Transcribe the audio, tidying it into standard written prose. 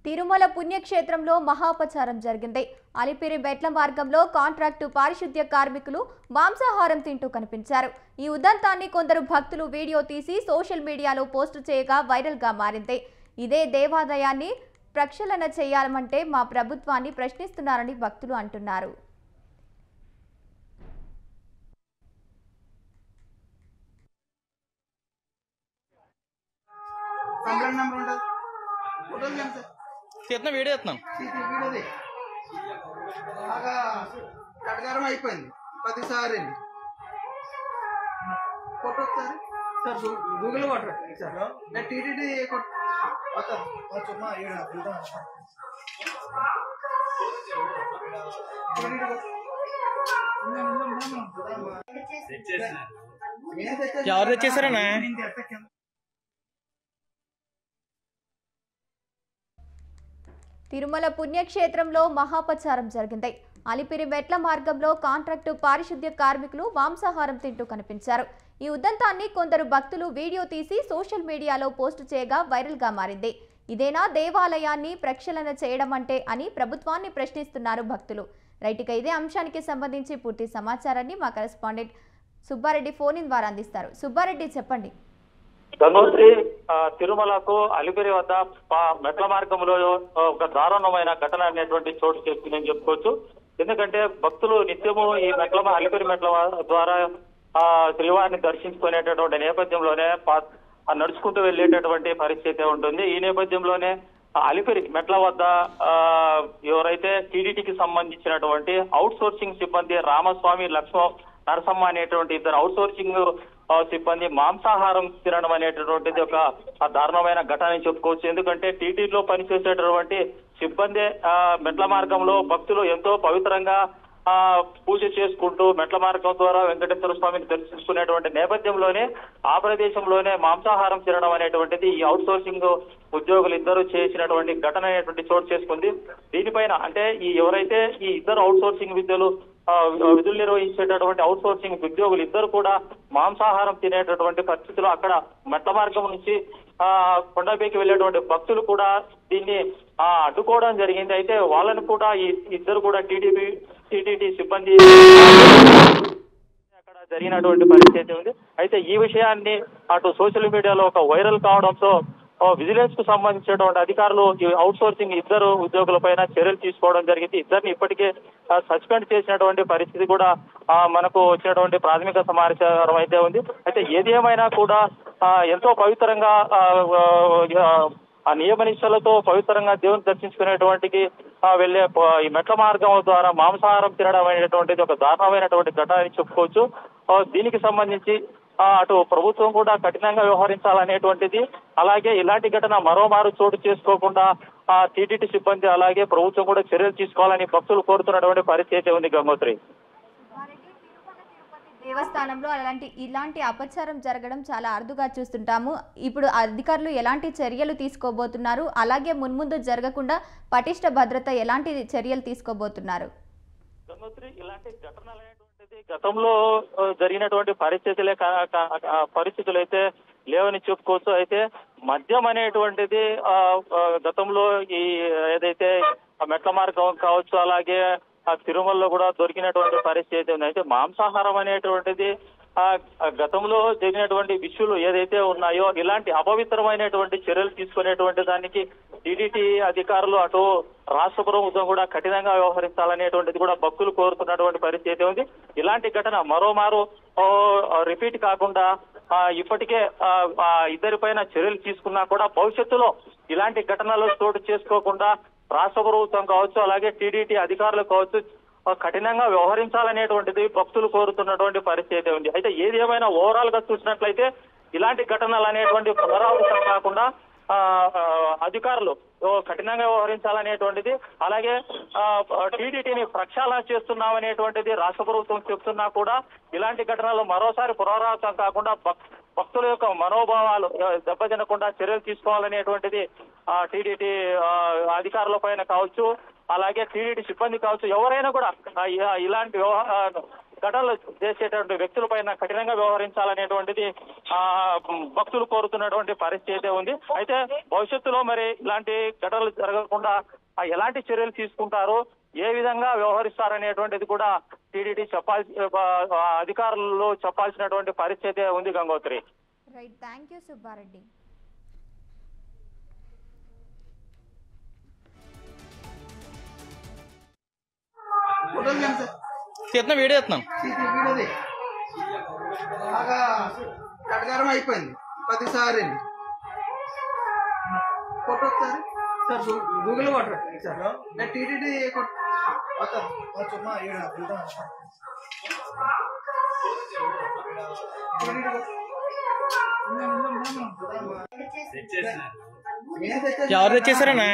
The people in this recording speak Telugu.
తిరుమల పుణ్యక్షేత్రంలో మహాపచారం జరిగింది. అలిపిరి మెట్ల మార్గంలో కాంట్రాక్టు పారిశుద్ధ్య కార్మికులు మాంసాహారం తింటూ కనిపించారు. ఈ ఉదంతాన్ని కొందరు భక్తులు వీడియో తీసి సోషల్ మీడియాలో పోస్టు చేయగా వైరల్గా మారింది. ఇదే దేవాలయాన్ని ప్రక్షాళన చేయాలంటే మా ప్రభుత్వాన్ని ప్రశ్నిస్తున్నారని భక్తులు అంటున్నారు. వీడియో కటకారం అయిపోయింది ప్రతిసారి కొట్టొచ్చారు సార్ గూగుల్ కొట్టరు సార్ నేను టీటీడీ ఎవరు తెచ్చేసారన్నా? తిరుమల పుణ్యక్షేత్రంలో మహాపచారం జరిగింది. అలిపిరి మెట్ల మార్గంలో కాంట్రాక్టు పారిశుద్ధ్య కార్మికులు మాంసాహారం తింటూ కనిపించారు. ఈ ఉదంతాన్ని కొందరు భక్తులు వీడియో తీసి సోషల్ మీడియాలో పోస్టు చేయగా వైరల్గా మారింది. ఇదేనా దేవాలయాన్ని ప్రక్షాళన చేయడం అంటే అని ప్రభుత్వాన్ని ప్రశ్నిస్తున్నారు భక్తులు. రైట్గా ఇదే అంశానికి సంబంధించి పూర్తి సమాచారాన్ని మా కరెస్పాండెంట్ సుబ్బారెడ్డి ఫోన్ ఇన్ ద్వారా అందిస్తారు. సుబ్బారెడ్డి, చెప్పండి. గంగోత్రి తిరుమలకు అలిపిరి వద్ద మెట్ల మార్గంలో ఒక దారుణమైన ఘటన అనేటువంటి చోటు చేసుకుందని చెప్పుకోవచ్చు. ఎందుకంటే భక్తులు నిత్యము ఈ అలిపిరి మెట్ల ద్వారా శ్రీవారిని దర్శించుకునేటటువంటి నేపథ్యంలోనే నడుచుకుంటూ వెళ్ళేటటువంటి పరిస్థితి ఉంటుంది. ఈ నేపథ్యంలోనే అలిపిరి మెట్ల వద్ద ఎవరైతే టీడీటీకి సంబంధించినటువంటి అవుట్ సోర్సింగ్ సిబ్బంది రామస్వామి, నరసమ్మ అనేటువంటి ఇద్దరు అవుట్ సోర్సింగ్ సిబ్బంది మాంసాహారం తినడం అనేటటువంటిది ఒక దారుణమైన ఘటన అని చెప్పుకోవచ్చు. ఎందుకంటే టీటీలో పనిచేసేటటువంటి సిబ్బంది మెట్ల మార్గంలో భక్తులు ఎంతో పవిత్రంగా పూజ చేసుకుంటూ మెట్ల మార్గం ద్వారా వెంకటేశ్వర స్వామిని దర్శించుకునేటువంటి నేపథ్యంలోనే ఆ ప్రదేశంలోనే మాంసాహారం తినడం అనేటువంటిది ఈ అవుట్ సోర్సింగ్ ఉద్యోగులు ఇద్దరు చేసినటువంటి ఘటన అనేటువంటి చోటు చేసుకుంది. దీనిపైన అంటే ఎవరైతే ఈ ఇద్దరు అవుట్ సోర్సింగ్ విధులు నిర్వహించేటటువంటి అవుట్ సోర్సింగ్ ఉద్యోగులు ఇద్దరు కూడా మాంసాహారం తినేటటువంటి పరిస్థితులు అక్కడ మెట్ల మార్గం నుంచి కొండపైకి వెళ్ళేటువంటి భక్తులు కూడా దీన్ని అడ్డుకోవడం జరిగింది. అయితే వాళ్ళని కూడా ఈ ఇద్దరు కూడా టీటీడీ సిబ్బంది అక్కడ జరిగినటువంటి పరిస్థితి ఉంది. అయితే ఈ విషయాన్ని అటు సోషల్ మీడియాలో ఒక వైరల్ కావడంతో విజిలెన్స్ కు సంబంధించినటువంటి అధికారులు ఈ అవుట్ సోర్సింగ్ ఇద్దరు ఉద్యోగుల పైన చర్యలు తీసుకోవడం జరిగింది. ఇద్దరిని ఇప్పటికే సస్పెండ్ చేసినటువంటి పరిస్థితి కూడా మనకు వచ్చినటువంటి ప్రాథమిక సమాచారం అయితే ఉంది. అయితే ఏది ఏమైనా కూడా ఎంతో పవిత్రంగా ఆ నియమ నిష్టలతో పవిత్రంగా దేవుని దర్శించుకునేటువంటికి వెళ్లే ఈ మెట్ల మార్గం ద్వారా మాంసాహారం తినడం అనేటువంటిది ఒక దారుణమైనటువంటి ఘటన అని చెప్పుకోవచ్చు. దీనికి సంబంధించి అటు ప్రభుత్వం కూడా కఠినంగా వ్యవహరించాలనేటువంటిది, అలాగే ఇలాంటి ఘటన మరోమారు చోటు చేసుకోకుండా టీటీడీ సిబ్బంది అలాగే ప్రభుత్వం కూడా చర్యలు తీసుకోవాలని భక్తులు కోరుతున్నటువంటి పరిస్థితి ఉంది. గంగోత్రి, దేవస్థానంలో ఇలాంటి అపచారం జరగడం చాలా అరుదుగా చూస్తుంటాము. ఇప్పుడు అధికారులు ఎలాంటి చర్యలు తీసుకోబోతున్నారు, అలాగే మున్ముందు జరగకుండా పటిష్ట భద్రత ఎలాంటి చర్యలు తీసుకోబోతున్నారు? గంగోత్రి, ఇలాంటి ఘటనలు అనేటువంటిది గతంలో జరిగినటువంటి పరిస్థితులు అయితే లేవని చెప్పుకోవచ్చు. అయితే మద్యం అనేటువంటిది గతంలో ఈ ఏదైతే మెట్ల మార్గం కావచ్చు, అలాగే తిరుమలలో కూడా దొరికినటువంటి పరిస్థితి ఉంది. అయితే మాంసాహారం అనేటువంటిది గతంలో జరిగినటువంటి విషయాలు ఏదైతే ఉన్నాయో ఇలాంటి అపవిత్రమైనటువంటి చర్యలు తీసుకునేటువంటి దానికి టీటీడీ అధికారులు అటు రాష్ట్ర ప్రభుత్వం కూడా కఠినంగా వ్యవహరించాలనేటువంటిది కూడా భక్తులు కోరుతున్నటువంటి పరిస్థితి ఉంది. ఇలాంటి ఘటన మరోమారు రిపీట్ కాకుండా ఇప్పటికే ఇద్దరిపైన చర్యలు తీసుకున్నా కూడా భవిష్యత్తులో ఇలాంటి ఘటనలు చోటు చేసుకోకుండా రాష్ట్ర ప్రభుత్వం కావచ్చు, అలాగే టీటీడీ అధికారులు కావచ్చు కఠినంగా వ్యవహరించాలనేటువంటిది భక్తులు కోరుతున్నటువంటి పరిస్థితి ఉంది. అయితే ఏది ఏమైనా ఓవరాల్ గా చూసినట్లయితే ఇలాంటి ఘటనలు అనేటువంటి పునరావృతం కాకుండా అధికారులు కఠినంగా వ్యవహరించాలనేటువంటిది, అలాగే టీటీడీని ప్రక్షాళన చేస్తున్నామనేటువంటిది రాష్ట్ర ప్రభుత్వం చెప్తున్నా కూడా ఇలాంటి ఘటనలు మరోసారి పునరావృతం కాకుండా భక్తుల యొక్క మనోభావాలు దెబ్బతినకుండా చర్యలు తీసుకోవాలనేటువంటిది టీటీడీ అధికారుల పైన కావచ్చు, అలాగే టీటీడీ సిబ్బంది కావచ్చు, ఎవరైనా కూడా ఇలాంటి ఘటనలు చేసేటువంటి వ్యక్తులపైన కఠినంగా వ్యవహరించాలనేటువంటిది భక్తులు కోరుతున్నటువంటి పరిస్థితి అయితే ఉంది. అయితే భవిష్యత్తులో మరి ఇలాంటి ఘటనలు జరగకుండా ఎలాంటి చర్యలు తీసుకుంటారు, ఏ విధంగా వ్యవహరిస్తారనేటువంటిది కూడా టీటీడీ అధికారులు చెప్పాల్సినటువంటి పరిస్థితి ఉంది Gangotri. Right, thank you Subbareddy. తీస్తున్నా వీడియో తీస్తున్నాను. వీడియోది బాగా కటకారం అయిపోయింది ప్రతిసారి. ఫోటో ఒకసారి సార్ గూగుల్ కొట్టరు సార్, నేను టీటీడీ ఎవరు తెచ్చేసారన్నా?